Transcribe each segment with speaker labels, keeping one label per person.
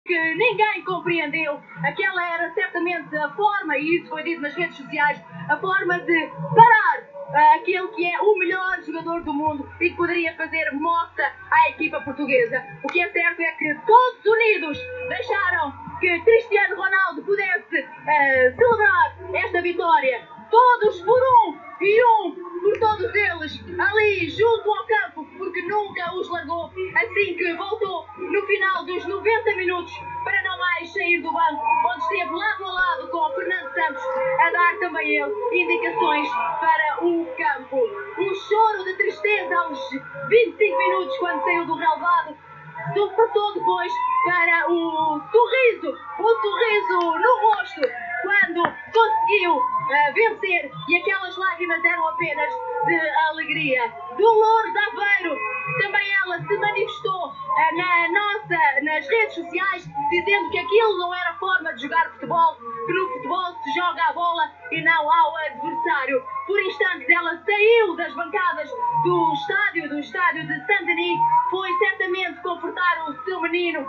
Speaker 1: que ninguém compreendeu. Aquela era certamente a forma, e isso foi dito nas redes sociais, a forma de parar aquele que é o melhor jogador do mundo e que poderia fazer moça à equipa portuguesa. O que é certo é que todos unidos deixaram que Cristiano Ronaldo pudesse celebrar esta vitória. Todos por um e um por todos eles, ali junto ao campo, porque nunca os largou, assim que voltou no final dos 90 minutos para não mais sair do banco, onde esteve lado a lado com o Fernando Santos, a dar também ele indicações para o campo. Um choro de tristeza aos 25 minutos quando saiu do relvado, passou depois para o sorriso no rosto quando conseguiu vencer, e aquelas lágrimas eram apenas de alegria. Dolores Aveiro, também ela se manifestou nas redes sociais, dizendo que aquilo não era forma de jogar futebol, que no futebol se joga a bola e não ao adversário. Por instantes ela saiu das bancadas do estádio de Saint-Denis, foi certamente confortar o seu menino.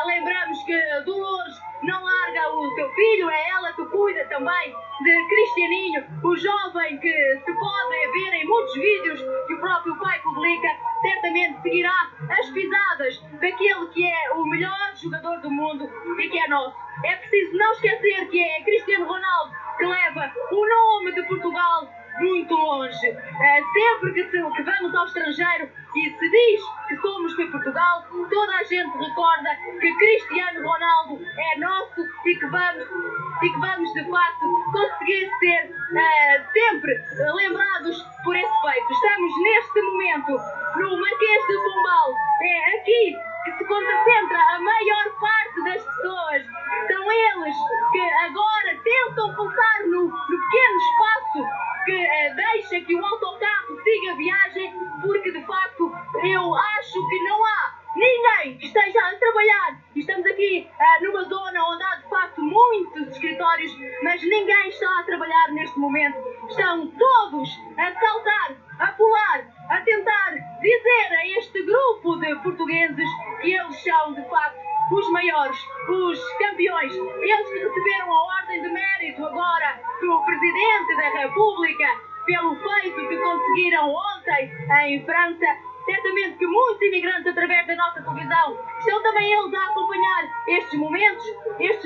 Speaker 1: Lembramos que Dolores não larga o seu filho, é ela que cuida também de Cristianinho, o jovem que se pode ver em muitos vídeos que o próprio pai publica, certamente seguirá as pisadas daquele que é o melhor jogador do mundo e que é nosso. É preciso não esquecer que é Cristiano Ronaldo que leva o nome de Portugal muito longe. Sempre que vamos ao estrangeiro e se diz que somos de Portugal, toda a gente recorda que Cristiano Ronaldo é nosso e que vamos de facto conseguir ser sempre lembrados por esse feito. Estamos neste momento no Marquês de Pombal. É aqui que se concentra a maior parte das pessoas. São eles que agora tentam passar no pequeno espaço que deixa que o autocarro siga a viagem, porque de facto eu acho que não há ninguém que esteja a trabalhar. Estamos aqui numa zona onde há de facto muitos escritórios, mas ninguém está a trabalhar neste momento. Estão todos a saltar, a pular, a tentar dizer a este grupo de portugueses que eles são de facto os maiores, os campeões. Eles que receberam a Ordem de Mérito agora do Presidente da República pelo feito que conseguiram ontem em França. Certamente que muitos imigrantes através da nossa televisão estão também eles a acompanhar estes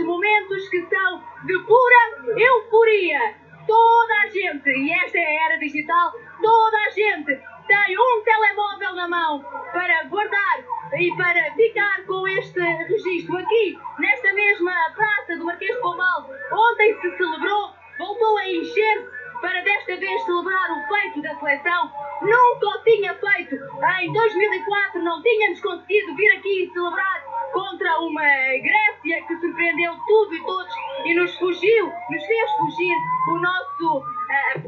Speaker 1: momentos que são de pura euforia. Toda a gente, e esta é a era digital, toda a gente tem um telemóvel na mão para guardar e para ficar com este registro. Aqui, nesta mesma praça do Marquês de Pombal, ontem se celebrou, voltou a encher-se para desta vez celebrar o feito da seleção. Nunca o tinha feito. Em 2004 não tínhamos conseguido vir aqui celebrar contra uma Grécia que surpreendeu tudo e todos e nos fez fugir o nosso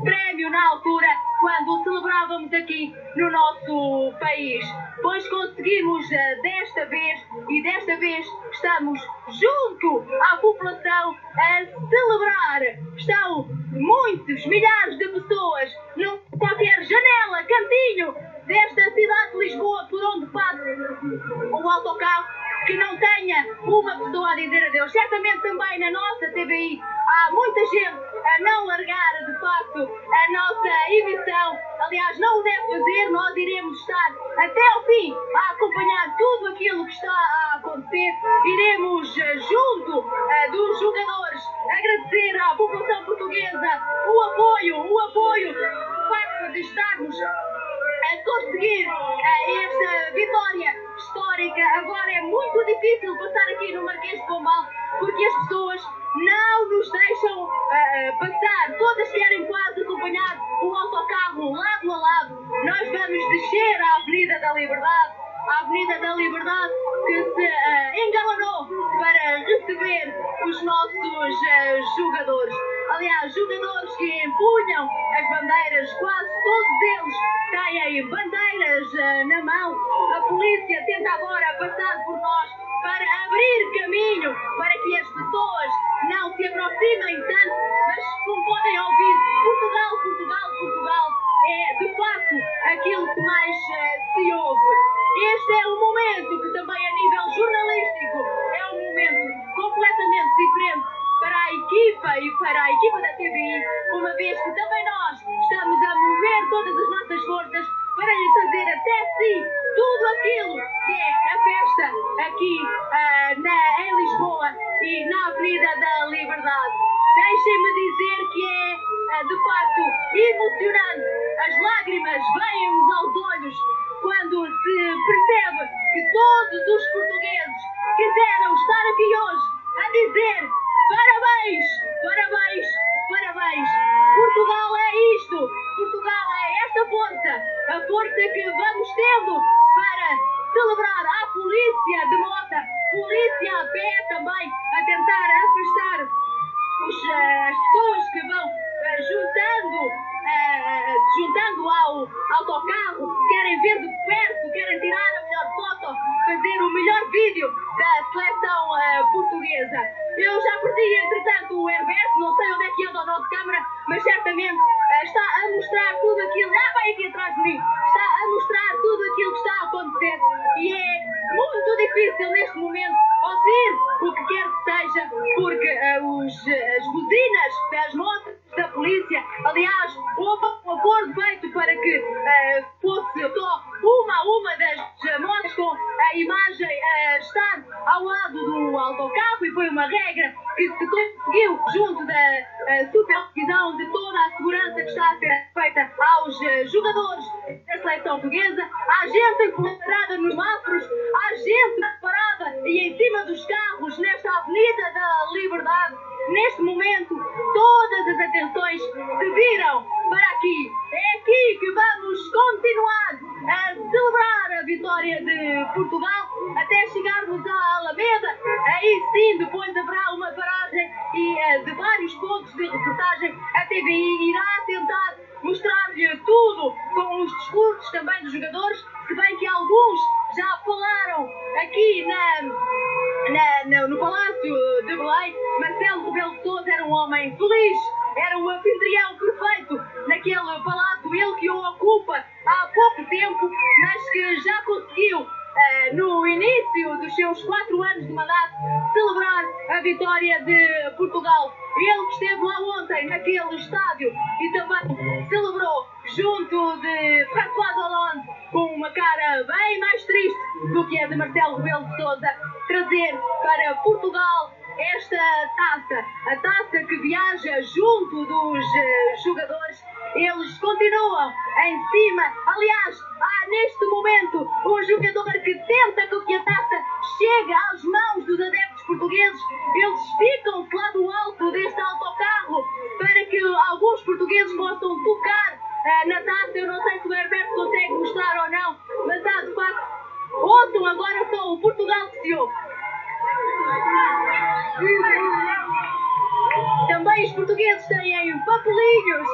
Speaker 1: prémio na altura, quando celebrávamos aqui no nosso país. Pois conseguimos desta vez, e desta vez estamos junto à população a celebrar. Estão muitos, milhares de pessoas num qualquer janela, cantinho desta cidade de Lisboa, por onde passa o autocarro, que não tenha uma pessoa a dizer adeus. Certamente também na nossa TVI há muita gente a não largar de facto a nossa emissão. Aliás, não o deve fazer, nós iremos estar até ao fim a acompanhar tudo aquilo que está a acontecer. Iremos junto dos jogadores agradecer à população portuguesa o apoio, o facto de estarmos a conseguir esta vitória histórica. Agora é muito difícil passar aqui no Marquês de Pombal, porque as pessoas não nos deixam passar. Todas querem quase acompanhar o autocarro lado a lado. Nós vamos descer à Avenida da Liberdade, que se engalanou para receber os nossos jogadores. Aliás, jogadores que empunham as bandeiras, quase todos eles têm bandeiras na mão. A polícia tenta agora passar por nós para abrir caminho para que as pessoas não se aproximem tanto, mas como podem ouvir, Portugal é de facto aquilo que mais se ouve. Este é um momento que também a nível jornalístico é um momento diferente para a equipa da TVI, uma vez que também nós estamos a mover todas as nossas forças para lhe trazer até si tudo aquilo que é a festa aqui em Lisboa e na Avenida da Liberdade. Deixem-me dizer que é de facto emocionante. As lágrimas vêm-nos aos olhos quando se percebe que todos os portugueses quiseram estar aqui hoje a dizer parabéns, parabéns, parabéns. Portugal é isto, Portugal é esta força, a força que vamos tendo para celebrar a polícia de mota, polícia a pé também, a tentar afastar as pessoas que vão juntando ao autocarro, querem ver de perto, querem tirar a melhor foto, fazer o melhor vídeo da seleção portuguesa. Eu já perdi, entretanto, o Herberto, não sei onde é que anda a nossa câmara, mas certamente está a mostrar tudo aquilo, vai aqui atrás de mim, está a mostrar tudo aquilo que está a acontecer e é muito difícil neste momento ouvir o que quer que seja, porque as buzinas das motos da polícia, aliás, houve um acordo feito para que fosse só uma das motos com a imagem estar ao lado do autocarro e foi uma regra que se conseguiu junto da supervisão de toda a segurança que está a ser feita aos jogadores da seleção portuguesa. Há gente enquadrada nos semáforos, há gente parada e em cima dos carros nesta Avenida da Liberdade. Neste momento, todas as atenções se viram para aqui. É aqui que vamos continuar a celebrar a vitória de Portugal até chegarmos à Alameda. Aí sim, depois haverá uma paragem e de vários pontos de reportagem a TVI irá tentar mostrar-lhe tudo com os discursos também dos jogadores, se bem que alguns já falaram aqui no Palácio de Belém. Marcelo Rebelo de Sousa era um homem feliz, era um anfitrião perfeito naquele palácio, ele que o ocupa há pouco tempo, mas que já conseguiu, no início dos seus 4 anos de mandato, celebrar a vitória de Portugal. Ele que esteve lá ontem naquele estádio e também celebrou junto de François Hollande com uma cara bem mais triste do que a de Marcelo Rebelo de Sousa, trazer para Portugal esta taça, a taça que viaja junto dos jogadores. Eles continuam em cima. Aliás, há neste momento um jogador que tenta que a taça chegue às mãos dos adeptos portugueses. Eles ficam-se lá do alto deste autocarro para que alguns portugueses possam tocar na taça. Eu não sei se o Herberto consegue mostrar ou não, mas há de facto. Ouçam agora só o Portugal que se ouve. Também os portugueses têm papelinhos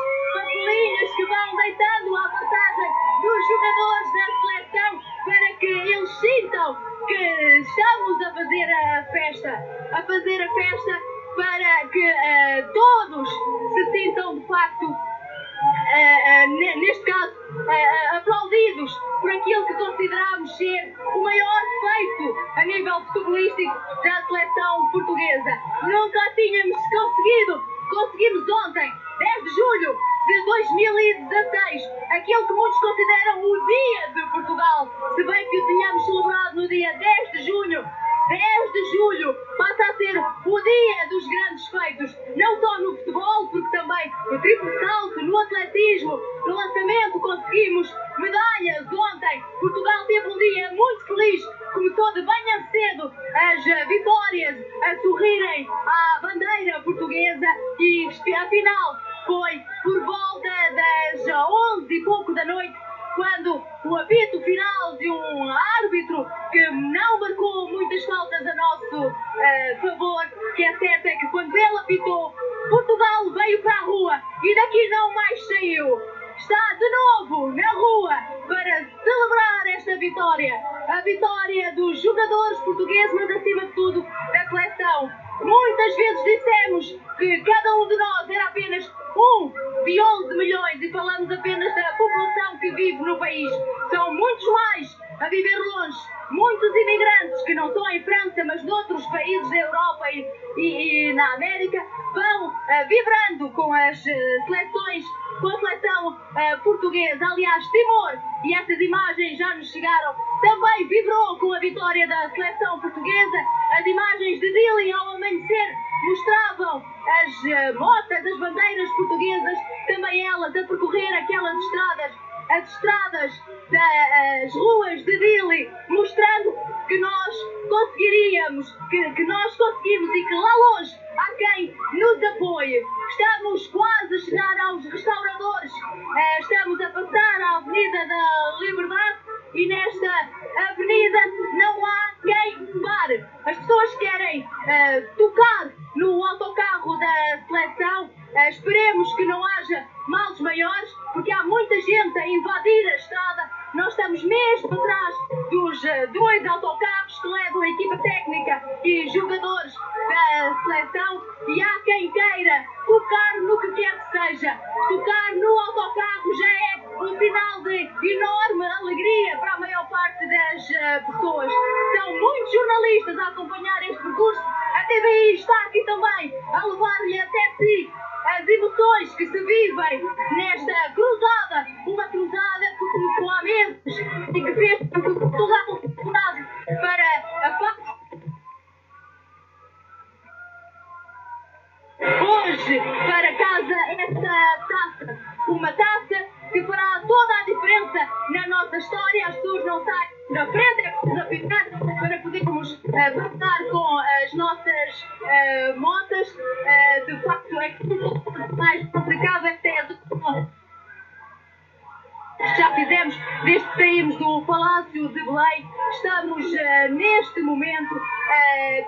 Speaker 1: que vão deitando à passagem dos jogadores da seleção para que eles sintam que estamos a fazer a festa para que todos se sintam de facto, neste caso, aplaudidos por aquilo que consideramos ser o maior feito a nível futebolístico da seleção portuguesa. Nunca tínhamos conseguimos ontem, 10 de julho de 2016, aquilo que muitos consideram o Dia de Portugal, se bem que o tínhamos celebrado no dia 10 de junho. 10 de julho passa a ser o dia dos grandes feitos, não só no futebol, porque também no triplo salto, no atletismo, no lançamento conseguimos medalhas ontem. Portugal teve um dia muito feliz, começou de manhã cedo as vitórias a sorrirem à bandeira portuguesa e afinal foi por volta das 11 e pouco da noite, quando o apito final de um árbitro que não marcou muitas faltas a nosso favor, que é certo é que quando ele apitou, Portugal veio para a rua e daqui não mais saiu. Está de novo na rua para celebrar esta vitória. A vitória dos jogadores portugueses, mas acima de tudo da seleção. Muitas vezes dissemos que cada um de nós era apenas um de 11 milhões e falamos apenas da população que vive no país. São muitos mais a viver longe, muitos imigrantes que não estão em França, mas noutros países. países da Europa e na América vão vibrando com as seleções, com a seleção portuguesa. Aliás, Timor, e essas imagens já nos chegaram, também vibrou com a vitória da seleção portuguesa. As imagens de Dili ao amanhecer mostravam as motas, as bandeiras portuguesas, também elas a percorrer aquelas estradas, as estradas das ruas de Dili, mostrando que nós conseguiríamos, que nós conseguimos e que lá longe há quem nos apoie. Estamos quase a chegar aos restauradores, estamos a passar a Avenida da Liberdade e nesta avenida não há quem pare. As pessoas querem tocar no autocarro da seleção. Esperemos que não haja males maiores, porque há muita gente a invadir a estrada. Nós estamos mesmo atrás dos dois autocarros que levam a equipa técnica e jogadores da seleção, e há quem queira tocar no que quer que seja. Tocar no autocarro já é um sinal de enorme alegria para a maior parte das pessoas. São muitos jornalistas a acompanhar este percurso. A TVI está aqui também a levar-lhe até si as emoções que se vivem nesta cruzada, uma cruzada que começou há meses e que fez com que Portugal se tornasse para a fase. Hoje, para casa, esta taça, uma taça que fará toda a diferença na nossa história. As pessoas não saem da frente, é preciso apitar para podermos passar com as nossas motas. De facto, é que mais complicado é ter já fizemos desde que saímos do Palácio de Belém. Estamos neste momento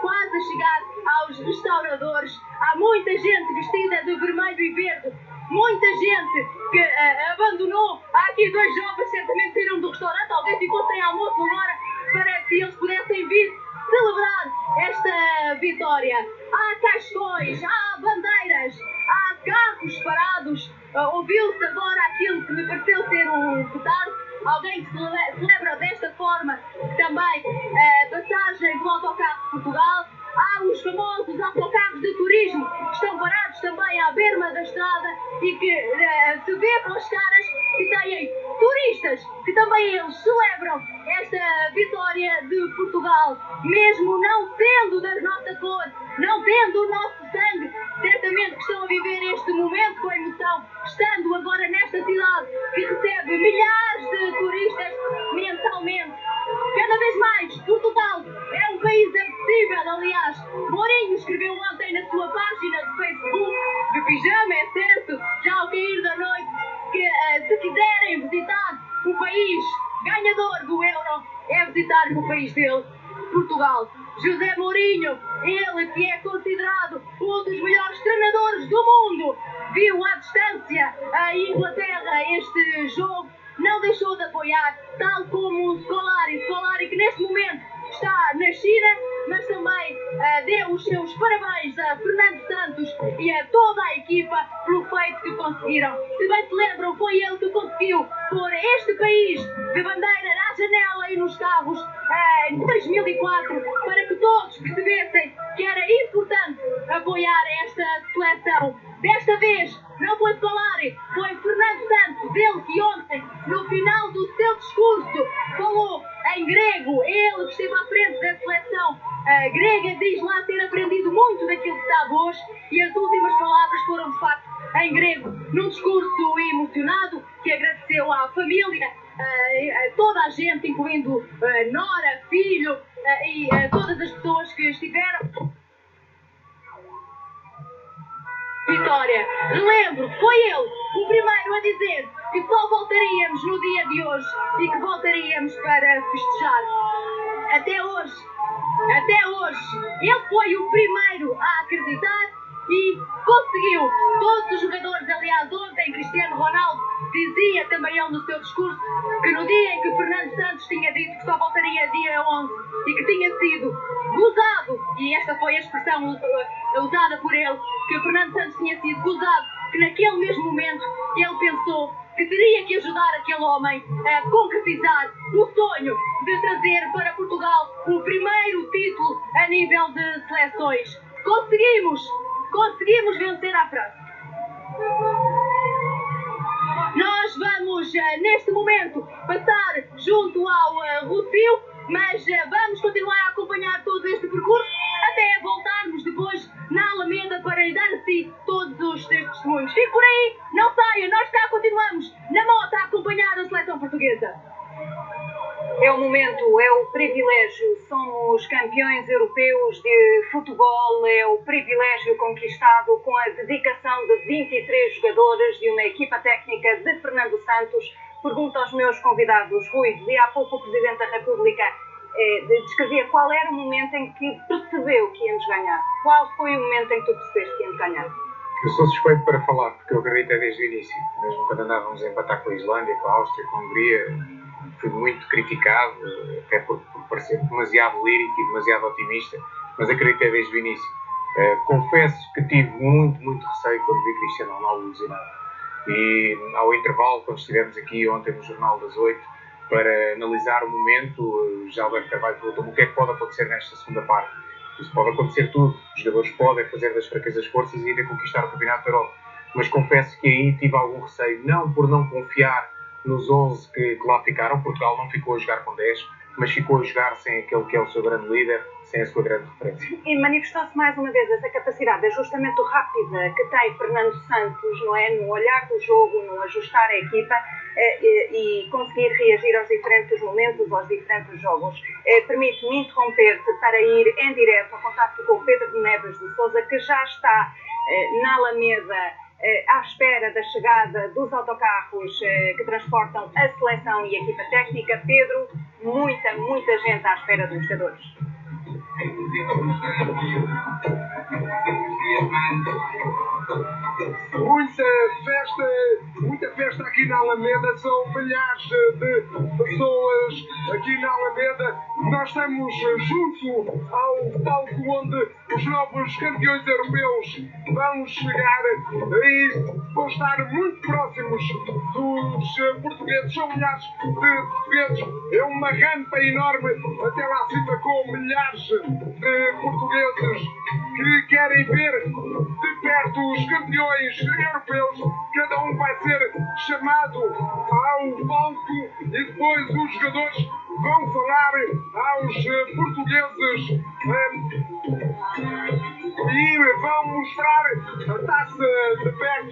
Speaker 1: quase a chegar aos restauradores. Há muita gente vestida de vermelho e verde, muita gente que abandonou. Há aqui dois jovens certamente saíram do restaurante, alguém ficou sem almoço agora para que eles pudessem vir celebrar esta vitória. Há caixões, há bandeiras, há carros parados. Ouviu-se agora aquilo que me pareceu ser um petardo. Alguém que celebra desta forma também a passagem do autocarro de Portugal. Há os famosos autocarros de turismo que estão parados também à berma da estrada e que se vê pelas caras que têm turistas que também eles celebram esta vitória de Portugal, mesmo não sendo da nossa cor, não tendo o nosso sangue. Certamente que estão a viver este momento com emoção, estando agora nesta cidade que recebe milhares de turistas mensalmente. Cada vez mais, Portugal é um país acessível. Aliás, Mourinho escreveu ontem na sua página de Facebook, de pijama, é certo, já ao cair da noite, que se quiserem visitar o país ganhador do Euro, é visitar o país dele, Portugal. José Mourinho, ele que é considerado um dos melhores treinadores do mundo, viu à distância a Inglaterra este jogo, não deixou de apoiar, tal como o Scolari que neste momento está na China, mas também deu os seus parabéns a Fernando Santos e a toda a equipa pelo feito que conseguiram. Se bem se lembram, foi ele que conseguiu pôr este país de bandeira na janela e nos carros em 2004, para que todos percebessem que era importante apoiar esta seleção. Desta vez não foi Scolari, foi Fernando Santos, ele que ontem, no final do seu discurso, falou em grego. Ele que esteve à frente da seleção grega diz lá ter aprendido muito daquilo que sabe hoje, e as últimas palavras foram de facto em grego, num discurso emocionado que agradeceu à família, a toda a gente, incluindo Nora, filho e todas as pessoas que estiveram. Vitória. Lembro, foi ele o primeiro a dizer que só voltaríamos no dia de hoje e que voltaríamos para festejar. Até hoje, ele foi o primeiro a acreditar e conseguiu. Todos os jogadores, aliás, ontem Cristiano Ronaldo dizia também ele no seu discurso que no dia em que Fernando Santos tinha dito que só voltaria dia 11 e que tinha sido gozado, e esta foi a expressão usada por ele, que Fernando Santos tinha sido gozado, que naquele mesmo momento ele pensou que teria que ajudar aquele homem a concretizar o sonho de trazer para Portugal o primeiro título a nível de seleções. Conseguimos vencer a França. Nós vamos, neste momento, passar junto ao Rossio, mas vamos continuar a acompanhar todo este percurso até voltarmos depois na Alameda para lhe dar a si todos os testemunhos. Fique por aí, não saia, nós cá continuamos na moto a acompanhar a seleção portuguesa.
Speaker 2: É o momento, é o privilégio. Somos campeões europeus de futebol, é o privilégio conquistado com a dedicação de 23 jogadores de uma equipa técnica de Fernando Santos. Pergunto aos meus convidados, Rui, dizia há pouco o Presidente da República, descrevia qual era o momento em que percebeu que íamos ganhar. Qual foi o momento em que tu percebeste que íamos ganhar?
Speaker 3: Eu sou suspeito para falar, porque eu acredito desde o início. Mesmo quando andávamos a empatar com a Islândia, com a Áustria, com a Hungria, fui muito criticado, até por parecer demasiado lírico e demasiado otimista, mas acreditei desde o início. Confesso que tive muito receio quando vi Cristiano Ronaldo lesionado. E ao intervalo, quando estivemos aqui ontem no Jornal das 8, para analisar o momento, já Alberto Carvalho perguntou-me o que é que pode acontecer nesta segunda parte. Isso pode acontecer tudo. Os jogadores podem fazer das fraquezas forças e ainda conquistar o Campeonato da Europa. Mas confesso que aí tive algum receio, não por não confiar nos 11 que lá ficaram. Portugal não ficou a jogar com 10, mas ficou a jogar sem aquele que é o seu grande líder, sem a sua grande referência.
Speaker 2: E manifestou-se mais uma vez essa capacidade de ajustamento rápida que tem Fernando Santos, não é? No olhar do jogo, no ajustar a equipa e conseguir reagir aos diferentes momentos, aos diferentes jogos. Permite-me interromper-te para ir em direto ao contacto com o Pedro Neves de Sousa, que já está na Alameda à espera da chegada dos autocarros que transportam a seleção e a equipa técnica. Pedro, muita gente à espera dos jogadores.
Speaker 4: Muita festa aqui na Alameda, são milhares de pessoas aqui na Alameda. Nós estamos junto ao palco onde os novos campeões europeus vão chegar e vão estar muito próximos dos portugueses. São milhares de portugueses, é uma rampa enorme até lá acima com milhares de portugueses que querem ver de perto os campeões europeus. Cada um vai ser chamado ao palco e depois os jogadores vão falar aos portugueses e vão mostrar a taça de perto.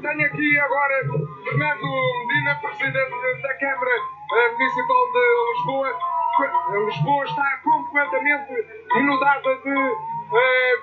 Speaker 4: Tenho aqui agora Fernando Medina, Presidente da Câmara Municipal de Lisboa. Lisboa está completamente inundada de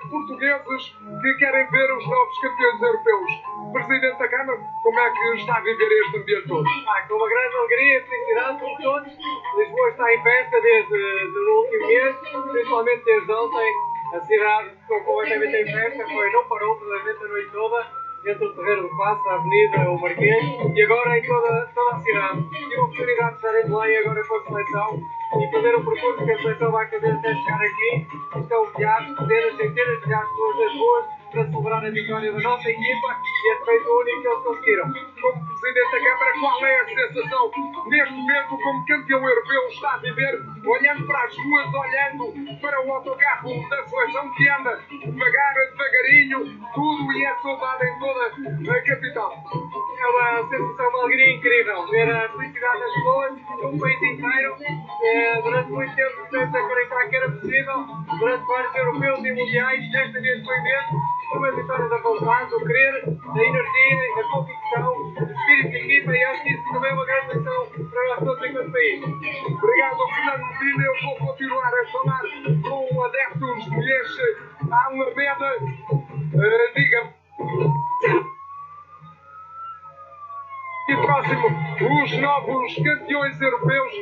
Speaker 4: portugueses que querem ver os novos campeões europeus. Presidente da Câmara, como é que está a viver este ambiente todo?
Speaker 5: Com uma grande alegria e felicidade por todos. Lisboa está em festa desde o último mês, principalmente desde ontem. A cidade ficou completamente em festa, não parou praticamente a noite toda, entre o Terreiro do Paço, a Avenida, o Marquês, e agora em toda a cidade. Tive a oportunidade de estar em Belém agora com a seleção e fazer o percurso que a seleção vai fazer até chegar aqui. Estão milhares, dezenas, centenas de milhares de pessoas nas ruas para celebrar a vitória da nossa equipa e é feito único que eles conseguiram.
Speaker 4: Como Presidente da Câmara, qual é a sensação neste momento como campeão europeu está a viver, olhando para as ruas, olhando para o autocarro da seleção que anda devagarinho, tudo e é saudade em toda a capital?
Speaker 5: É uma sensação, uma alegria incrível, ver a felicidade das pessoas no país inteiro. Durante muito tempo tivemos a acreditar que era possível, durante vários europeus e mundiais, desta vez foi mesmo, uma vitória da vontade, do querer, da energia, da convicção, do espírito de equipa, e acho que isso também é uma grande lição para nós todos enquanto país.
Speaker 4: Obrigado, Fernando Medina. Eu vou continuar a falar com adeptos deste Alameda. Diga-me. E próximo, os novos campeões europeus.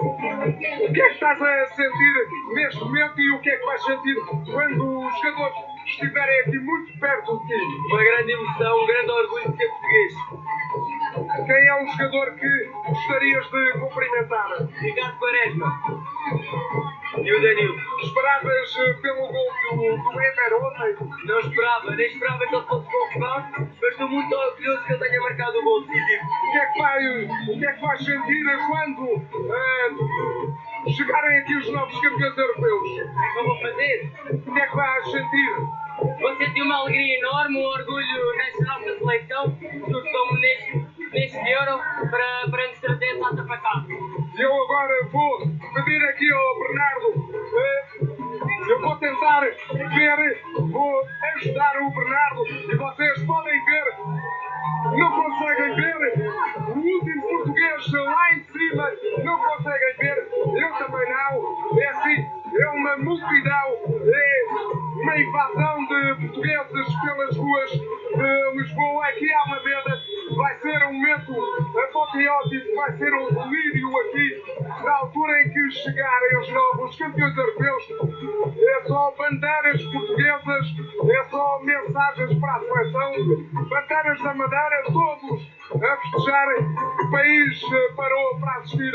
Speaker 4: O que é que estás a sentir neste momento e o que é que vais sentir quando os jogadores estiverem aqui muito perto de ti?
Speaker 5: Uma grande emoção, um grande orgulho de ser português.
Speaker 4: Quem é o jogador que gostarias de cumprimentar?
Speaker 5: Ricardo Quaresma e o Danilo.
Speaker 4: Esperavas pelo gol do Ever ontem?
Speaker 5: Não esperava, nem esperava que ele fosse convocado, mas estou muito orgulhoso que ele tenha marcado o gol decisivo.
Speaker 4: O que é que vais sentir quando chegarem aqui os novos campeões europeus?
Speaker 5: O que é que eu vou fazer?
Speaker 4: O que é que vais sentir?
Speaker 5: Vou sentir uma alegria enorme, um orgulho nesta nossa seleção, porque estamos neste Euro para nos trazer essa taça para cá.
Speaker 4: Eu agora vou pedir aqui ao Bernardo, eu vou tentar ver, vou ajudar o Bernardo e vocês podem ver, não conseguem ver, o último português lá em cima, não conseguem ver, eu também não, é assim, é uma multidão, é uma invasão de portugueses pelas ruas de Lisboa, aqui à Alameda, vai ser um momento apoteótico, vai ser um delírio aqui, na altura em que chegarem os novos campeões europeus, é só bandeiras portuguesas, é só mensagens para a seleção, bandeiras da Madeira, todos a festejarem, o país parou para assistir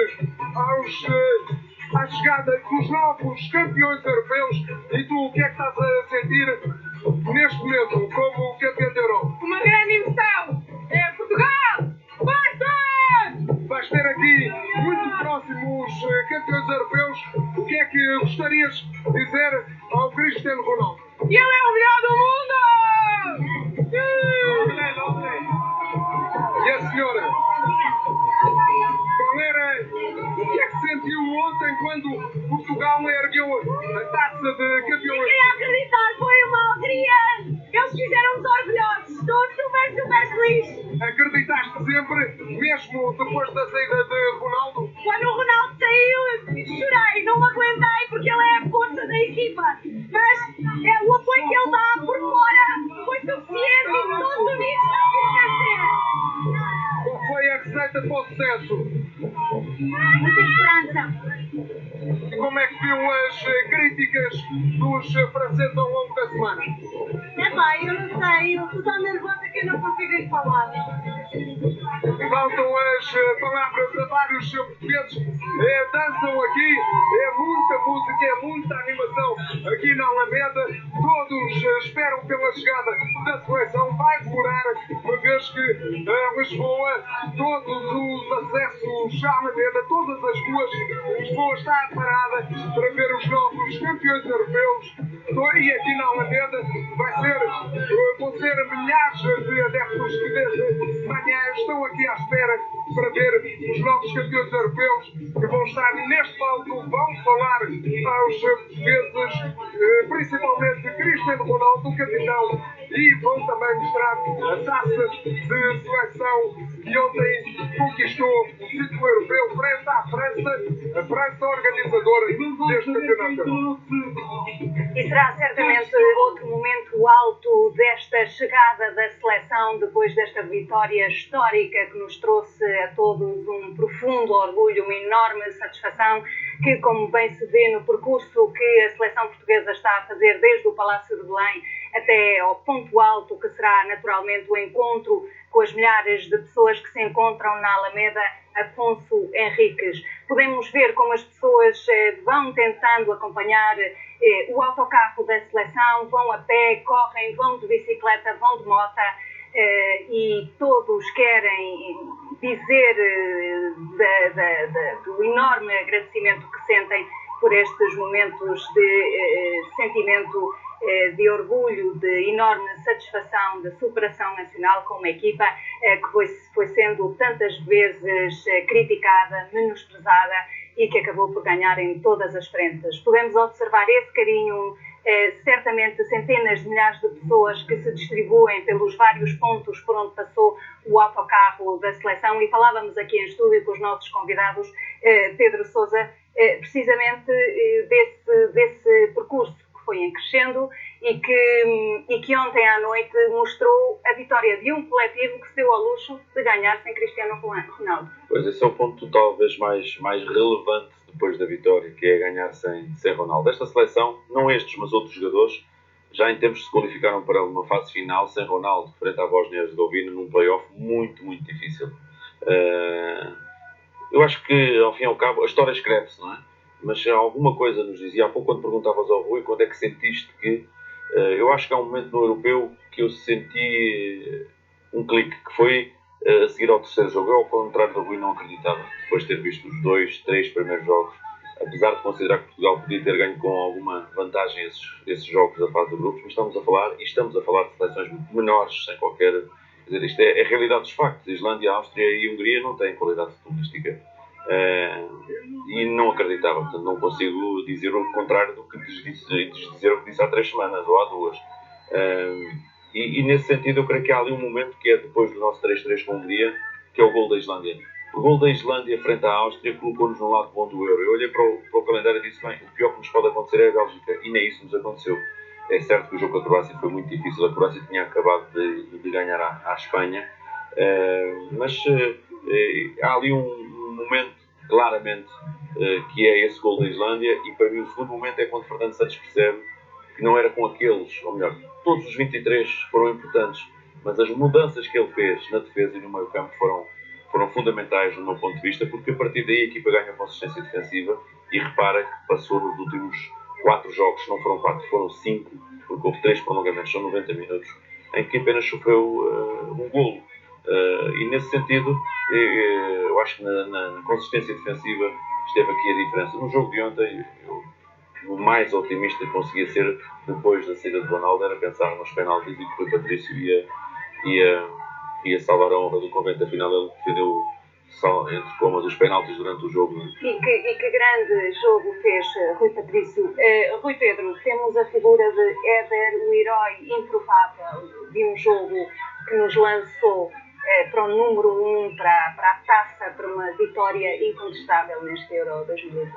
Speaker 4: à chegada dos novos campeões europeus. E tu, o que é que estás a sentir neste momento como campeão da Europa?
Speaker 1: Uma grande emoção! É Portugal! Força!
Speaker 4: Vais ter aqui muito próximos campeões europeus. O que é que gostarias de dizer ao Cristiano Ronaldo?
Speaker 1: Ele é o melhor do mundo!
Speaker 4: E a senhora? O que é que sentiu ontem quando Portugal ergueu a taça de campeão?
Speaker 1: Eu queria acreditar, foi uma alegria! Eles fizeram-nos orgulhosos! Estou super feliz!
Speaker 4: Acreditaste sempre, mesmo depois da saída de Ronaldo?
Speaker 1: Quando o Ronaldo saiu, chorei, não me aguentei porque ele é a força da equipa. Mas o apoio que ele dá por fora foi suficiente e todos unidos vamos vencer.
Speaker 4: Qual foi a receita para o sucesso?
Speaker 1: Muita esperança.
Speaker 4: E como é que viu as críticas dos franceses ao longo da semana?
Speaker 1: Eu não sei, eu estou tão nervosa que eu não consigo ir falar.
Speaker 4: Faltam as palavras a vários portugueses. Dançam aqui, é muita música, é muita animação aqui na Alameda. Todos esperam pela chegada da seleção. Vai demorar, uma vez que Lisboa, todos os acessos à Alameda, todas as ruas, Lisboa está parada para ver os novos campeões europeus. E aqui na Alameda vão ser milhares de adeptos que desde manhã estão aqui à espera para ver os novos campeões europeus que vão estar neste palco, vão falar aos portugueses, principalmente Cristiano Ronaldo, o capitão, e vão também mostrar a taça de seleção que ontem conquistou o título europeu frente à França, a França organizadora deste campeonato.
Speaker 2: E será certamente outro momento alto desta chegada da seleção, depois desta vitória histórica que nos trouxe a todos um profundo orgulho, uma enorme satisfação, que, como bem se vê no percurso que a seleção portuguesa está a fazer desde o Palácio de Belém até ao ponto alto, que será naturalmente o encontro com as milhares de pessoas que se encontram na Alameda Afonso Henriques. Podemos ver como as pessoas vão tentando acompanhar o autocarro da seleção, vão a pé, correm, vão de bicicleta, vão de moto, e todos querem dizer do enorme agradecimento que sentem por estes momentos de sentimento de orgulho, de enorme satisfação, de superação nacional com uma equipa que foi sendo tantas vezes criticada, menosprezada e que acabou por ganhar em todas as frentes. Podemos observar esse carinho, certamente centenas de milhares de pessoas que se distribuem pelos vários pontos por onde passou o autocarro da seleção, e falávamos aqui em estúdio com os nossos convidados, Pedro Sousa, precisamente desse percurso que foi em crescendo e que ontem à noite mostrou a vitória de um coletivo que se deu ao luxo de ganhar sem Cristiano Ronaldo.
Speaker 6: Pois esse é o ponto talvez mais relevante depois da vitória, que é ganhar sem Ronaldo. Esta seleção, não estes, mas outros jogadores, já em tempos se qualificaram para uma fase final sem Ronaldo, frente à Bósnia e Herzegovina, num play-off muito difícil. Eu acho que, ao fim e ao cabo, a história escreve-se, não é? Mas alguma coisa nos dizia, há pouco quando perguntavas ao Rui, quando é que sentiste que Eu acho que há um momento no europeu que eu senti um clique, que foi a seguir ao terceiro jogo. Eu, ao contrário do Rui, não acreditava, depois de ter visto os 2, 3 primeiros jogos, apesar de considerar que Portugal podia ter ganho com alguma vantagem esses jogos da fase de grupos, mas estamos a falar de seleções muito menores, sem qualquer... Quer dizer, isto é a realidade dos factos. Islândia, Áustria e Hungria não têm qualidade futebolística. E não acreditava, portanto não consigo dizer o contrário do que dizer o que disse há 3 semanas ou há 2. E nesse sentido eu creio que há ali um momento que é depois do nosso 3-3 com a Hungria, que é o gol da Islândia. O gol da Islândia frente à Áustria colocou-nos no lado bom do Euro. Eu olhei para o calendário e disse, bem, o pior que nos pode acontecer é a Bélgica, e nem isso nos aconteceu. É certo que o jogo com a Croácia foi muito difícil, a Croácia tinha acabado de ganhar à Espanha, mas há ali um momento, claramente, que é esse gol da Islândia, e para mim o segundo momento é quando Fernando Santos percebe que não era com aqueles, ou melhor, todos os 23 foram importantes, mas as mudanças que ele fez na defesa e no meio campo foram fundamentais no meu ponto de vista, porque a partir daí a equipa ganhou consistência defensiva e repara que passou nos últimos 4 jogos, não foram 4, foram 5, porque houve 3 prolongamentos, são 90 minutos, em que apenas sofreu um golo. E nesse sentido, eu acho que na consistência defensiva esteve aqui a diferença. No jogo de ontem, o mais otimista que conseguia ser depois da saída de Ronaldo era pensar nos penaltis e que o Rui Patrício ia salvar a honra do convento. Afinal, ele defendeu entre comas os penaltis durante o jogo.
Speaker 2: E que grande jogo fez Rui Patrício. Rui Pedro, temos a figura de Éder, o herói improvável de um jogo que nos lançou para o número 1, para a taça, para uma vitória incontestável neste Euro 2017.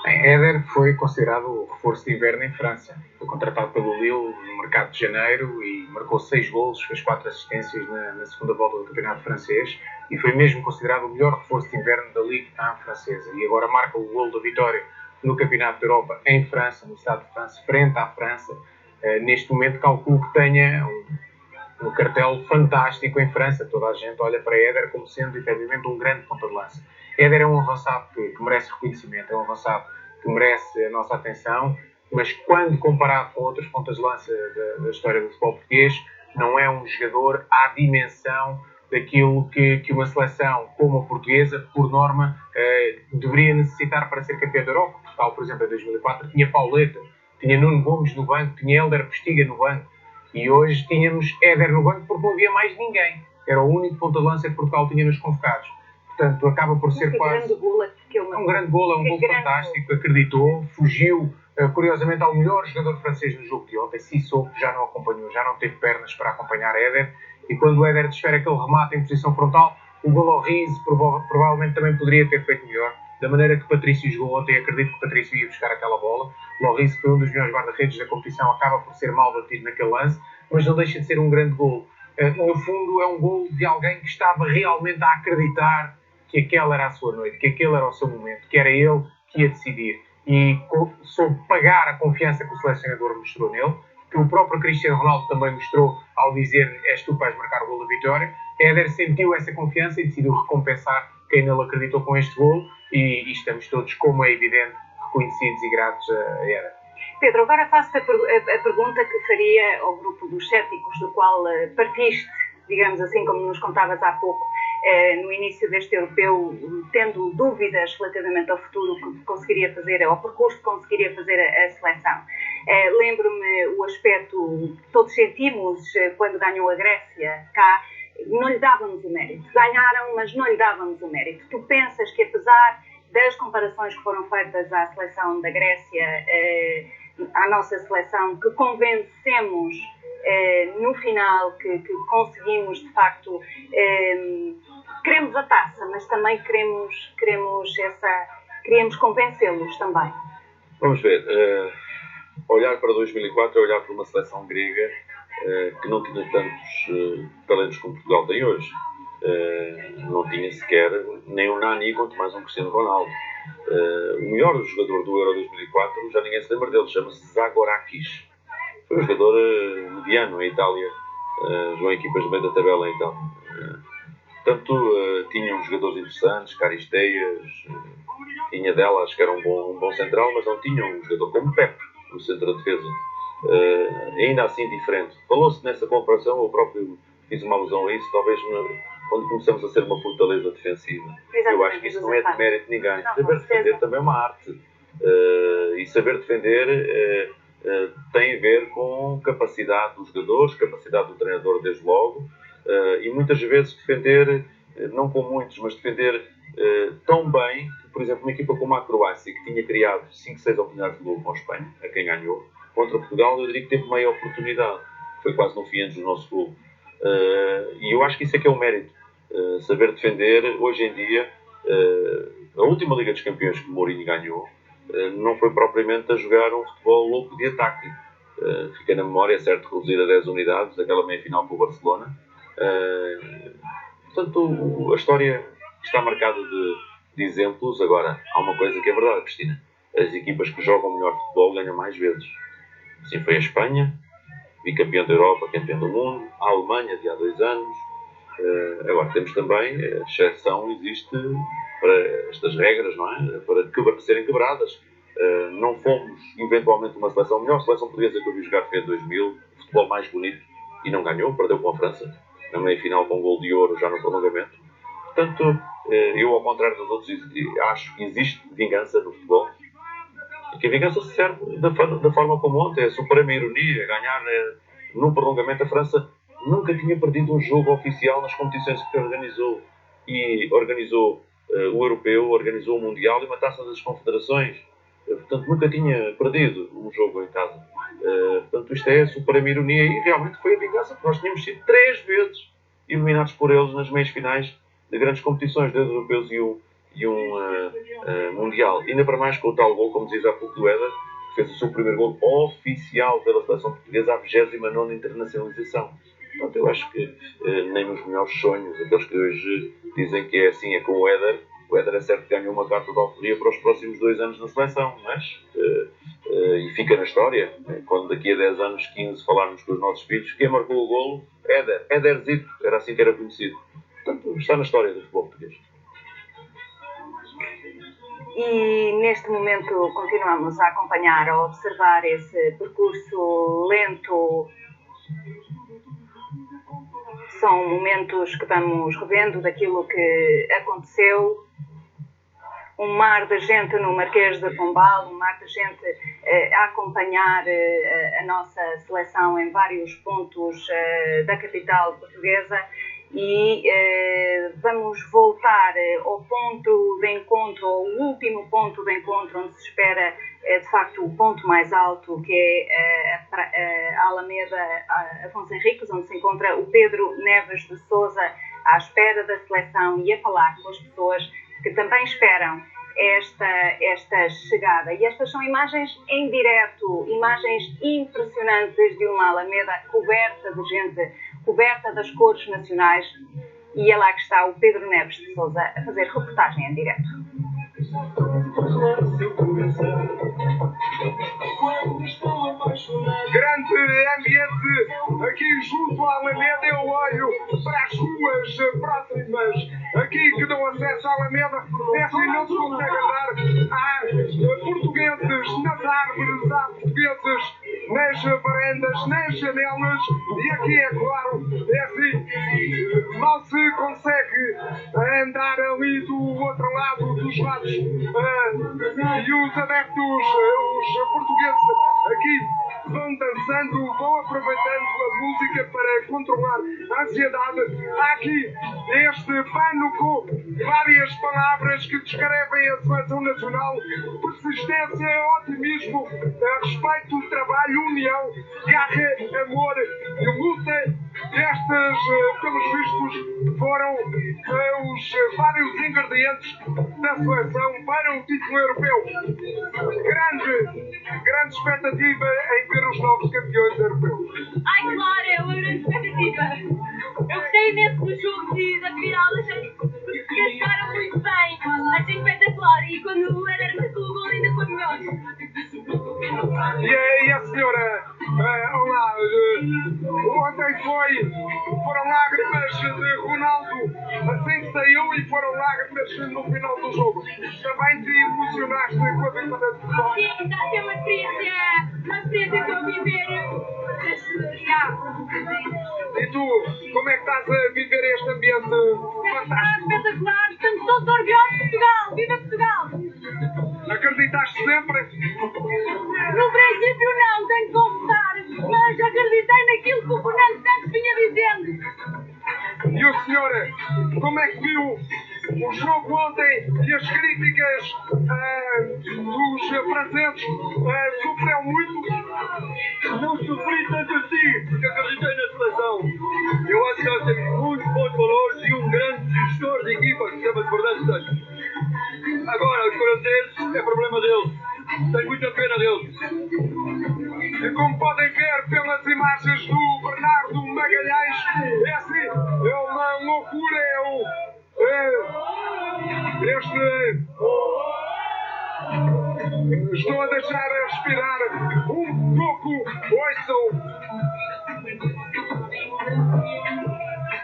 Speaker 3: Éder foi considerado o reforço de inverno em França. Foi contratado pelo Lille no mercado de janeiro e marcou 6 golos, fez 4 assistências na segunda volta do campeonato francês e foi mesmo considerado o melhor reforço de inverno da Ligue 1 francesa. E agora marca o golo da vitória no Campeonato da Europa em França, no estado de França, frente à França. Neste momento calculo que tenha um cartel fantástico em França. Toda a gente olha para Éder como sendo efetivamente um grande ponta de lança. Éder é um avançado que merece reconhecimento, é um avançado que merece a nossa atenção, mas quando comparado com outras pontas de lança da história do futebol português, não é um jogador à dimensão daquilo que uma seleção como a portuguesa, por norma, deveria necessitar para ser campeã da Europa. Portugal, por exemplo, em 2004 tinha Pauleta, tinha Nuno Gomes no banco, tinha Hélder Postiga no banco, e hoje tínhamos Éder no banco porque não havia mais ninguém. Era o único ponta de lança que Portugal tinha nos convocados. Portanto, acaba por ser quase... um grande golo, é um golo fantástico, acreditou, fugiu. Curiosamente, ao melhor jogador francês no jogo de ontem, Sissoko, já não acompanhou, já não teve pernas para acompanhar Éder, e quando o Éder desfere aquele remate em posição frontal, o golo ao Riz provavelmente também poderia ter feito melhor. Da maneira que Patrício jogou ontem, acredito que Patrício ia buscar aquela bola. Lloris, que foi um dos melhores guarda-redes da competição, acaba por ser mal batido naquele lance, mas não deixa de ser um grande golo. No fundo, é um golo de alguém que estava realmente a acreditar que aquela era a sua noite, que aquele era o seu momento, que era ele que ia decidir. E soube pagar a confiança que o selecionador mostrou nele, que o próprio Cristiano Ronaldo também mostrou ao dizer és tu que vais marcar o golo da vitória. Éder sentiu essa confiança e decidiu recompensar quem nele acreditou com este golo e estamos todos, como é evidente, reconhecidos e gratos a Éder.
Speaker 2: Pedro, agora faço-te a pergunta que faria ao grupo dos céticos do qual partiste, digamos assim, como nos contavas há pouco, no início deste europeu, tendo dúvidas relativamente ao futuro que conseguiria fazer, ao percurso que conseguiria fazer a seleção. Lembro-me o aspecto que todos sentimos quando ganhou a Grécia cá, não lhe dávamos o mérito. Ganharam, mas não lhe dávamos o mérito. Tu pensas que, apesar das comparações que foram feitas à seleção da Grécia, à nossa seleção, que convencemos no final, que conseguimos, de facto, queremos a taça, mas também queríamos convencê-los também.
Speaker 6: Vamos ver. Olhar para 2004 é olhar para uma seleção grega que não tinha tantos talentos como Portugal tem hoje. Não tinha sequer nem o Nani, quanto mais um Cristiano Ronaldo. O melhor jogador do Euro 2004, já ninguém se lembra dele, chama-se Zagorakis. Foi um jogador mediano em Itália, jogou em equipas de meio da tabela em Itália. Portanto, tinham jogadores interessantes, Caristeias, tinha dela, acho que era um bom central, mas não tinham um jogador como Pepe no centro da defesa. ainda assim diferente. Falou-se nessa comparação, eu próprio fiz uma alusão a isso, talvez quando começamos a ser uma fortaleza defensiva. Eu acho que isso não é de mérito de ninguém. Saber defender também é uma arte. E saber defender tem a ver com capacidade dos jogadores, capacidade do treinador desde logo, e muitas vezes defender, não com muitos, mas defender tão bem, que, por exemplo, uma equipa como a Croácia, que tinha criado 5, 6 oportunidades de gol com a Espanha, a quem ganhou, contra Portugal, eu diria que teve meia oportunidade. Foi quase no fim antes do nosso gol. E eu acho que isso é que é o mérito. Saber defender, hoje em dia, a última Liga dos Campeões que o Mourinho ganhou, não foi propriamente a jogar um futebol louco de ataque. Fica na memória, certo, reduzir a 10 unidades, aquela meia-final com o Barcelona. Portanto, a história está marcada de exemplos. Agora, há uma coisa que é verdade, Cristina. As equipas que jogam melhor futebol ganham mais vezes. Assim foi a Espanha, bicampeão da Europa, campeão do mundo, a Alemanha de há 2 anos. Agora temos também, a exceção existe para estas regras, não é? Para serem quebradas. Não fomos eventualmente uma seleção, a melhor seleção portuguesa que eu vi jogar foi em 2000, o futebol mais bonito, e não ganhou, perdeu com a França, na meia-final com um gol de ouro já no prolongamento. Portanto, eu ao contrário dos outros acho que existe vingança no futebol, e que a vingança se serve da forma como ontem, a suprema ironia, ganhar no prolongamento. A França nunca tinha perdido um jogo oficial nas competições que organizou, e organizou o Europeu, organizou o Mundial e uma Taça das Confederações. Portanto, nunca tinha perdido um jogo em casa. Portanto, isto é a suprema ironia, e realmente foi a vingança, porque nós tínhamos sido 3 vezes eliminados por eles nas meias finais de grandes competições, 2 europeus e um Mundial. Ainda para mais com o tal gol, como diz há pouco, do Éder, que fez o seu primeiro gol oficial pela seleção portuguesa à 29ª internacionalização. Portanto, eu acho que nem nos melhores sonhos, aqueles que hoje dizem que é assim, é com o Éder é certo que ganhou uma carta de alforria para os próximos 2 anos na seleção, mas e fica na história. Quando daqui a 10 anos, 15, falarmos com os nossos filhos, quem marcou o golo? Éderzito, era assim que era conhecido. Portanto, está na história do futebol português.
Speaker 2: E neste momento continuamos a acompanhar, a observar esse percurso lento. São momentos que vamos revendo daquilo que aconteceu. Um mar de gente no Marquês de Pombal, um mar de gente a acompanhar a nossa seleção em vários pontos da capital portuguesa. E vamos voltar ao ponto de encontro, ao último ponto de encontro, onde se espera de facto o ponto mais alto, que é a Alameda Afonso Henriques, onde se encontra o Pedro Neves de Sousa à espera da seleção e a falar com as pessoas que também esperam esta chegada. E estas são imagens em direto, imagens impressionantes de uma Alameda coberta de gente, coberta das cores nacionais, e é lá que está o Pedro Neves de Sousa a fazer reportagem em direto.
Speaker 4: Grande ambiente aqui junto à Alameda. Eu olho para as ruas próximas aqui que dão acesso à Alameda. É assim, não se consegue andar. Há portugueses nas árvores, há portugueses nas varandas, nas janelas, e aqui é claro, é assim, mal se consegue andar ali do outro lado, dos lados, e os adeptos, os portugueses aqui vão dançando, vão aproveitando a música para controlar a ansiedade. Há aqui este pano com várias palavras que descrevem a seleção nacional: persistência, otimismo, respeito, trabalho, união, garra, amor e luta. Estes, pelos vistos, foram os vários ingredientes da seleção para o título europeu. Grande expectativa em ver os novos campeões europeus.
Speaker 1: Ai, claro, é uma grande expectativa. Eu gostei imenso do jogo da final, achei que jogaram muito bem, achei espetacular, e quando o Éder marcou o gol ainda foi melhor.
Speaker 4: E a senhora, olá, ontem foram lágrimas de Ronaldo assim que saiu, e foram lágrimas no final do jogo. Também te emocionaste com a vitória de Portugal?
Speaker 1: Sim, está a ser uma experiência que eu viver
Speaker 4: estás a viver este ambiente
Speaker 1: Está
Speaker 4: fantástico?
Speaker 1: espetacular, estamos todos orgulhosos de Portugal! Viva Portugal!
Speaker 4: Acreditaste sempre?
Speaker 1: No princípio não, tenho que confessar, mas acreditei naquilo que o Fernando Santos vinha dizendo.
Speaker 4: E o senhor, como é que viu o jogo ontem e as críticas dos presentes? Sofreu muito?
Speaker 7: Não sofri tanto assim, porque acreditei na seleção. Eu acho que nós temos muitos bons valores e um grande gestor de equipa que se chama Fernando Santos. Agora, os franceses é problema deles. Tenho muita pena deles.
Speaker 4: E como podem ver pelas imagens do Bernardo Magalhães, é assim, é uma loucura, estou a deixar respirar um pouco, ouçam.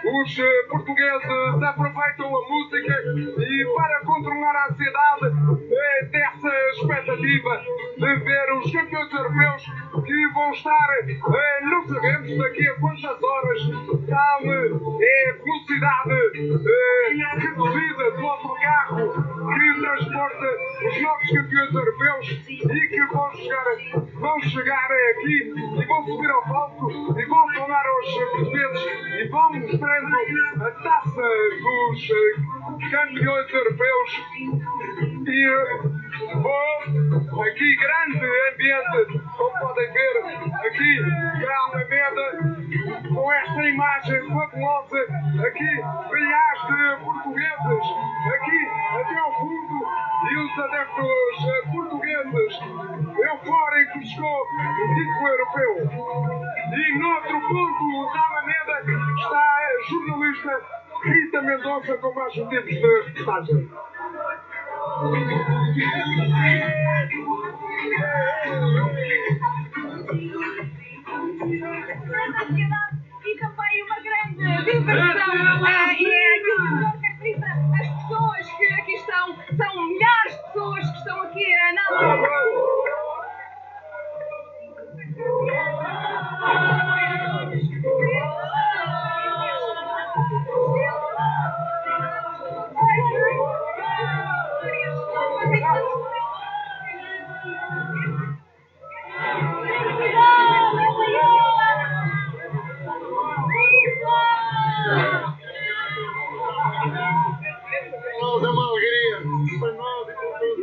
Speaker 4: Os portugueses aproveitam a música e para controlar a ansiedade dessa expectativa de ver os campeões europeus que vão estar, não sabemos daqui a quantas horas, tal é a velocidade reduzida do autocarro que transporta os novos campeões europeus e que vão chegar aqui e vão subir ao palco e vão falar aos portugueses e vão mostrando a taça dos campeões europeus e aqui grande ambiente, como podem ver aqui na Alameda, com esta imagem fabulosa, aqui milhares de portugueses, aqui até ao fundo, e os adeptos portugueses eufóricos com o título europeu. E noutro ponto da Alameda está a jornalista Rita Mendonça com mais motivos de reportagem.
Speaker 1: E também uma grande diversão. E é aquilo que melhor caracteriza as pessoas que aqui estão. São milhares de pessoas que estão aqui na
Speaker 7: Nós é uma alegria para nós e para todos.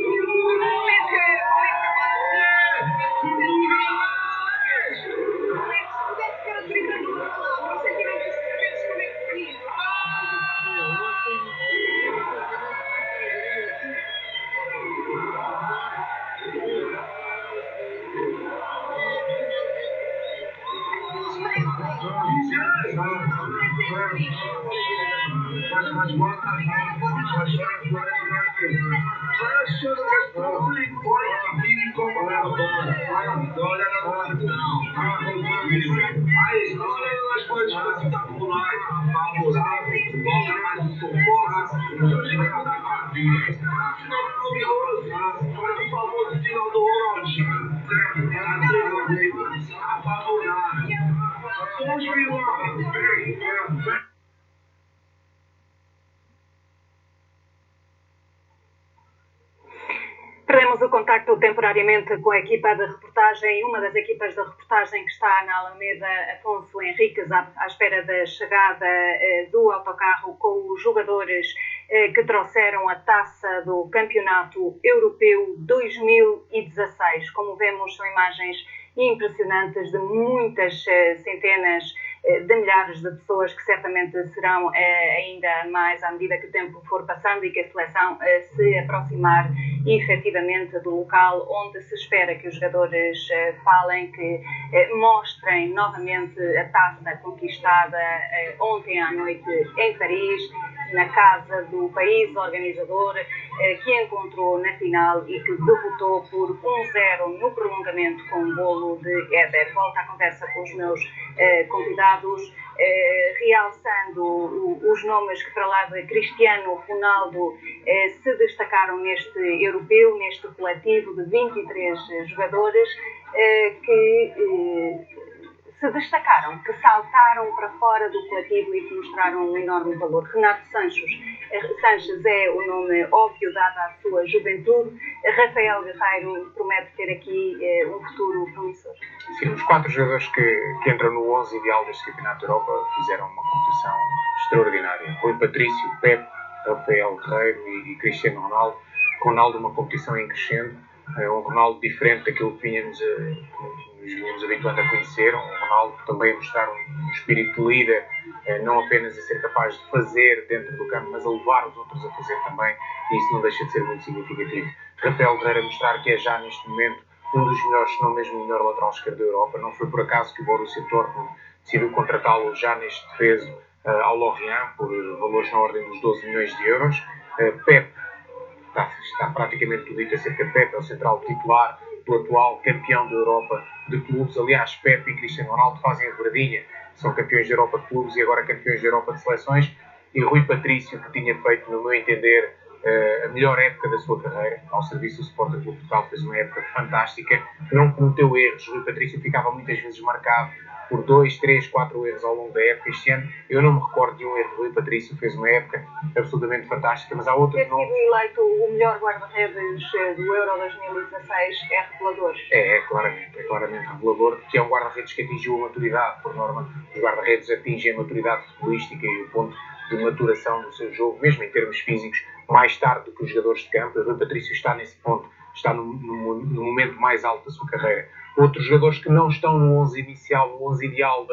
Speaker 2: Perdemos o contacto temporariamente com a equipa de reportagem, uma das equipas de reportagem que está na Alameda, Afonso Henriques, à espera da chegada do autocarro com os jogadores que trouxeram a taça do Campeonato Europeu 2016. Como vemos, são imagens impressionantes de muitas centenas de milhares de pessoas que certamente serão ainda mais à medida que o tempo for passando e que a seleção se aproximar efetivamente do local onde se espera que os jogadores falem, que mostrem novamente a taça conquistada ontem à noite em Paris, na casa do país organizador, que encontrou na final e que derrotou por 1-0 no prolongamento com um golo de Éder. Volto à conversa com os meus convidados, realçando os nomes que, para lá de Cristiano Ronaldo, se destacaram neste europeu, neste coletivo de 23 jogadores que se destacaram, que saltaram para fora do coletivo e que mostraram um enorme valor. Renato Sanches é o nome óbvio, dada a sua juventude. Rafael Guerreiro promete ter aqui um futuro promissor.
Speaker 3: Sim, os 4 jogadores que entram no 11 ideal deste Campeonato da Europa fizeram uma competição extraordinária. Rui Patrício, Pepe, Rafael Guerreiro e Cristiano Ronaldo. Ronaldo, uma competição em crescendo, um Ronaldo diferente daquilo que nos vínhamos habituando a conhecer, um Ronaldo também a mostrar um espírito de líder, não apenas a ser capaz de fazer dentro do campo, mas a levar os outros a fazer também, e isso não deixa de ser muito significativo. Rafael Guerreiro a mostrar que é já neste momento um dos melhores, se não mesmo o melhor lateral esquerdo da Europa. Não foi por acaso que o Borussia Dortmund decidiu contratá-lo já neste defeso ao Lorient por valores na ordem dos 12 milhões de euros. Pep, está praticamente tudo dito acerca de Pepe, é o central titular do atual campeão da Europa de clubes. Aliás, Pepe e Cristiano Ronaldo fazem a verdinha, são campeões da Europa de clubes e agora campeões da Europa de seleções. E Rui Patrício, que tinha feito, no meu entender, a melhor época da sua carreira ao serviço do Sporting Clube de Portugal, fez uma época fantástica, não cometeu erros. Rui Patrício ficava muitas vezes marcado por 2, 3, 4 erros ao longo da época. Este ano eu não me recordo de um erro. Rui Patrício fez uma época absolutamente fantástica, mas há outros
Speaker 2: ter sido eleito o melhor guarda-redes do Euro 2016 é revelador.
Speaker 3: É claramente revelador, porque é um guarda-redes que atingiu a maturidade. Por norma, os guarda-redes atingem a maturidade futebolística e o ponto de maturação do seu jogo, mesmo em termos físicos, mais tarde do que os jogadores de campo. O Rui Patrício está nesse ponto, está no momento mais alto da sua carreira. Outros jogadores que não estão no 11 inicial, no 11 ideal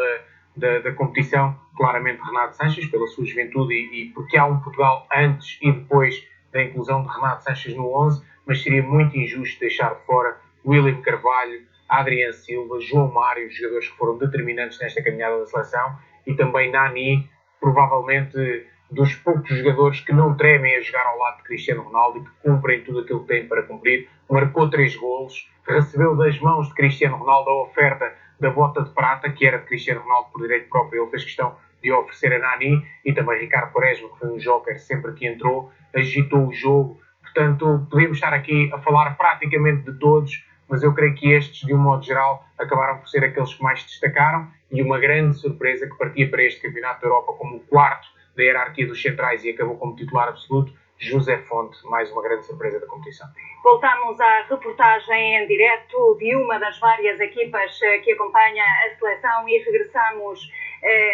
Speaker 3: da competição, claramente Renato Sanches, pela sua juventude e porque há um Portugal antes e depois da inclusão de Renato Sanches no 11, mas seria muito injusto deixar de fora William Carvalho, Adriano Silva, João Mário, jogadores que foram determinantes nesta caminhada da seleção, e também Nani, provavelmente dos poucos jogadores que não tremem a jogar ao lado de Cristiano Ronaldo e que cumprem tudo aquilo que têm para cumprir. Marcou 3 golos, recebeu das mãos de Cristiano Ronaldo a oferta da bota de prata, que era de Cristiano Ronaldo por direito próprio. Ele fez questão de oferecer a Nani, e também Ricardo Quaresma, que foi um joker sempre que entrou, agitou o jogo. Portanto, podemos estar aqui a falar praticamente de todos, mas eu creio que estes, de um modo geral, acabaram por ser aqueles que mais destacaram, e uma grande surpresa que partia para este Campeonato da Europa como o quarto da hierarquia dos centrais e acabou como titular absoluto, José Fonte, mais uma grande surpresa da competição.
Speaker 2: Voltamos à reportagem em direto de uma das várias equipas que acompanha a seleção e regressamos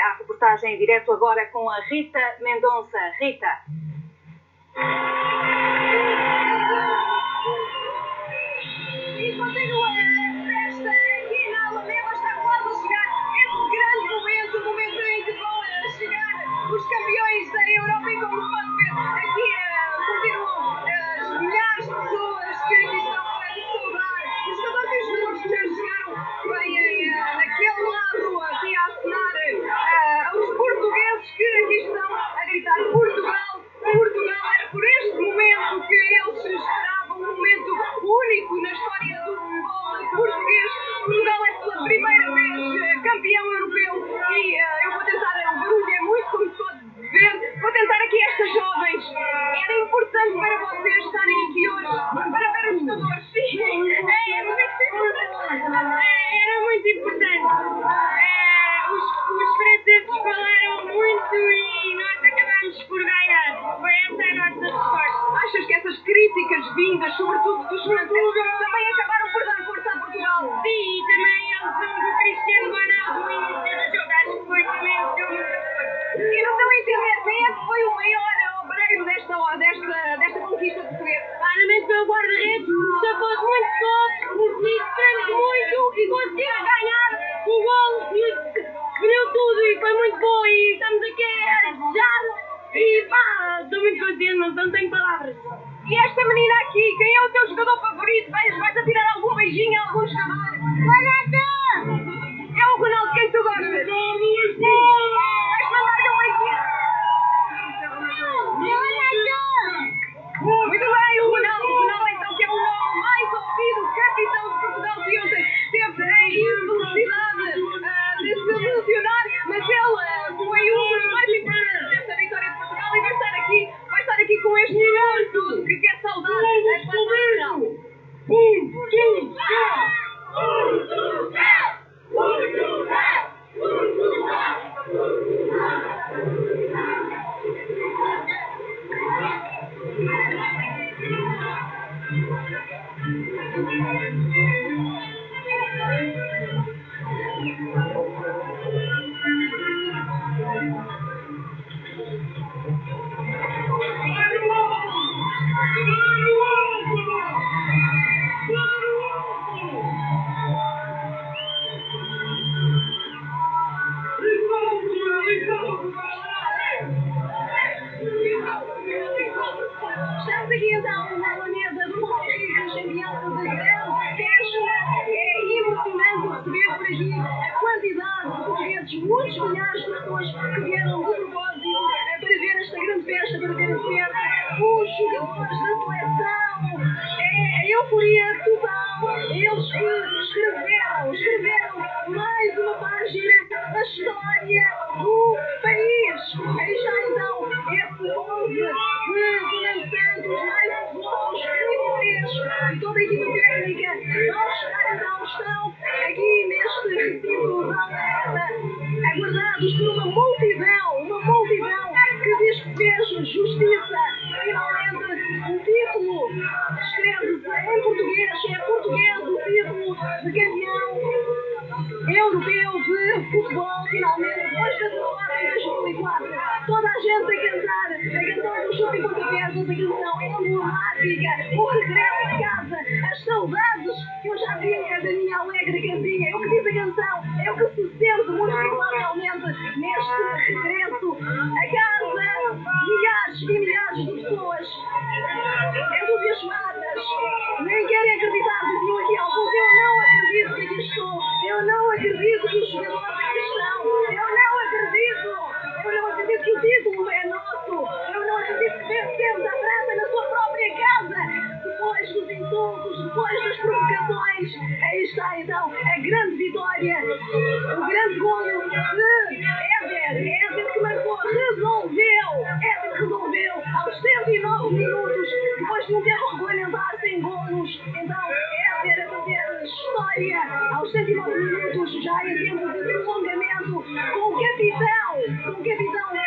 Speaker 2: à reportagem em direto agora com a Rita Mendonça. Rita.
Speaker 1: E continua a festa aqui na Alameda, está quase a chegar esse grande momento, o momento em que vão chegar os campeões da Europa, e como pode ver, aqui continuam as milhares de pessoas que aqui estão para saudar os jogadores e os jogadores que já chegaram, vêm naquele lado aqui a acenar aos portugueses que aqui estão a gritar Portugal, Portugal. Era por este momento que eles esperavam, um momento único na história do futebol português. Portugal é pela primeira vez campeão europeu, e eu vou tentar, o barulho é muito, como se pode ver, vou tentar aqui estas jovens. Era importante para vocês estarem aqui hoje, para ver os jogadores. Sim, é muito importante. Era muito importante. Os franceses falaram muito e nós acabamos por ganhar. Foi essa a nossa resposta. Achas que essas críticas vindas, sobretudo dos franceses, também acabaram por dar força a Portugal? Sim, e também a lesão do Cristiano Ronaldo no início do jogo. Acho que foi também o seu muita força. E no teu entender, quem é que foi o maior obreiro desta conquista portuguesa? Claramente foi o guarda-redes, safou-se muito forte, sofremos muito e conseguimos ganhar o gol. Escolheu tudo e foi muito bom, e estamos aqui a desejar. E pá, estou muito contente, não tenho palavras. E esta menina aqui, quem é o teu jogador favorito? Vais Estamos aqui então na Alameda do Monterrey, champião de grande festa. É emocionante receber por aqui a quantidade de portugueses, muitos milhares de pessoas que vieram de propósito para ver esta grande festa, para ver de perto os jogadores da seleção. É a euforia total. Eles que escreveram mais uma página da história do país. Aí está então esse 11 de Fernando Santos, mais os outros 23 e toda a equipa técnica vão chegar então, estão aqui neste recinto da Alameda, aguardados por uma multidão que diz que fez justiça. Finalmente, um título escreve-se em português, é português o título de campeão europeu de futebol, finalmente, depois da derrota em 2004. Toda a gente a cantar a canção dos 150 pesos, a canção emblemática, o regresso a casa, as saudades que eu já tinha da minha alegre casinha. É o que diz a canção, é o que se sente muito provavelmente neste regresso a casa. Milhares e milhares de pessoas entusiasmadas, nem querem acreditar, diziam aqui alguns: eu não acredito que aqui estou, eu não acredito que os jogadores aqui estão, eu não acredito que o título é nosso, eu não acredito que vencemos a França na sua própria casa, depois dos insultos, depois das provocações. Aí está então a grande vitória, o grande golo de Éder que marcou, resolveu aos 109 minutos, depois de um tempo regulamentar sem golos. Então Éder a fazer história aos 109 minutos, já em tempo de prolongamento, com o capitão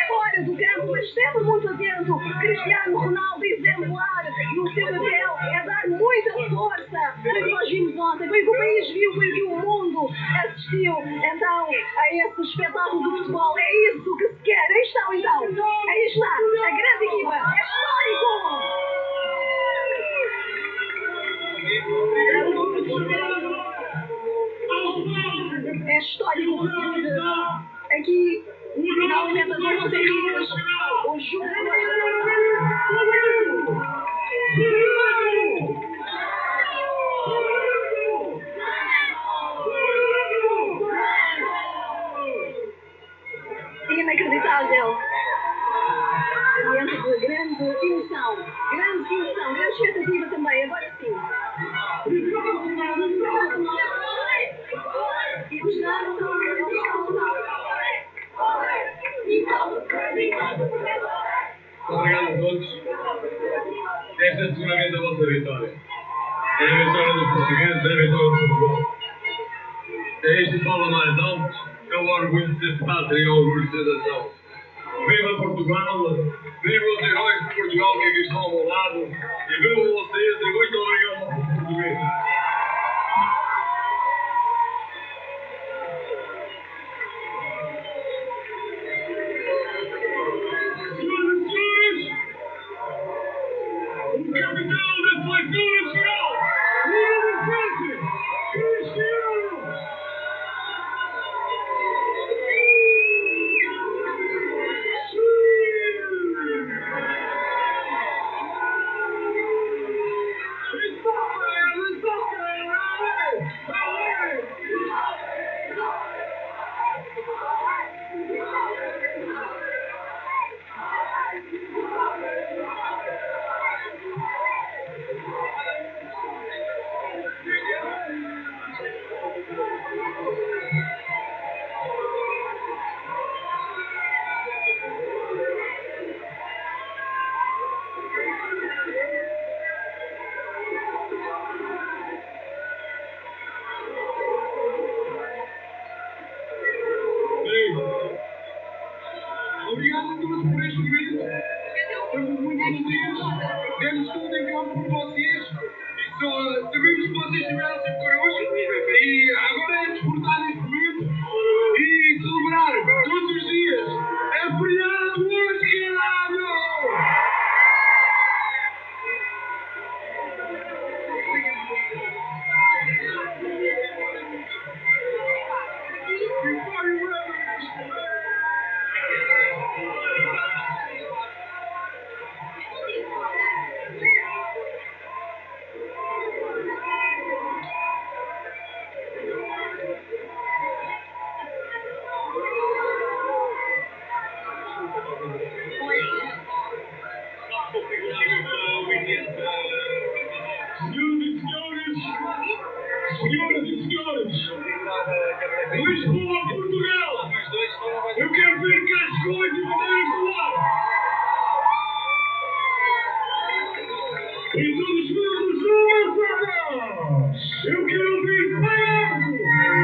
Speaker 1: fora do campo, mas sempre muito atento. Cristiano Ronaldo exemplar no seu papel, é dar muita força. Foi o que nós vimos ontem, foi o que o país viu, foi o que o mundo assistiu então a esse espetáculo do futebol. É isso que se quer. Aí estão então, aí está a grande equipa, é histórico. É histórico aqui na Alameda do Monterrey, o jogo. Inacreditável. Ambiente de grande emoção, grande expectativa também, agora sim.
Speaker 7: Obrigado a todos. Esta é seguramente a vossa vitória. É a vitória dos portugueses, é a vitória do Portugal. É isto que fala mais alto, é o orgulho de ser pátria e o orgulho de ser nação. Viva Portugal, viva os heróis de Portugal que aqui estão ao meu lado, e viva vocês, e muito obrigado aos portugueses. Cristiano!
Speaker 4: amigos que vocês tiveram sempre connosco. E agora é desfrutar neste momento e celebrar todos os dias. É feriado hoje, caralho! Senhoras e senhores, Lisboa, Portugal, eu quero ver cascões e bandeiras do ar. E todos juntos, eu quero ouvir bem Portugal.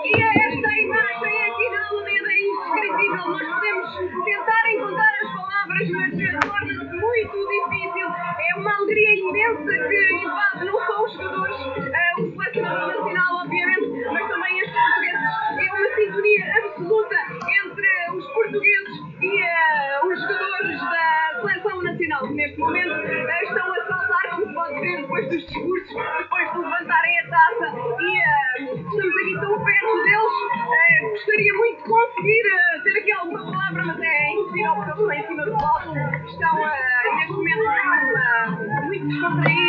Speaker 1: E esta imagem aqui na Alameda é indescritível. Nós podemos tentar encontrar as palavras, mas torna-se muito difícil. É uma alegria imensa que invade não só os jogadores, o selecionador nacional, obviamente, mas também estes portugueses. É uma sintonia absoluta entre os portugueses e os jogadores da seleção nacional, que neste momento estão a saltar, como se pode ver, depois dos discursos, depois de levantarem a taça e estamos aqui tão perto deles. Gostaria muito de conseguir ter aqui alguma palavra, mas é impossível porque eles estão em cima do palco. Estão neste momento muito descontraídos.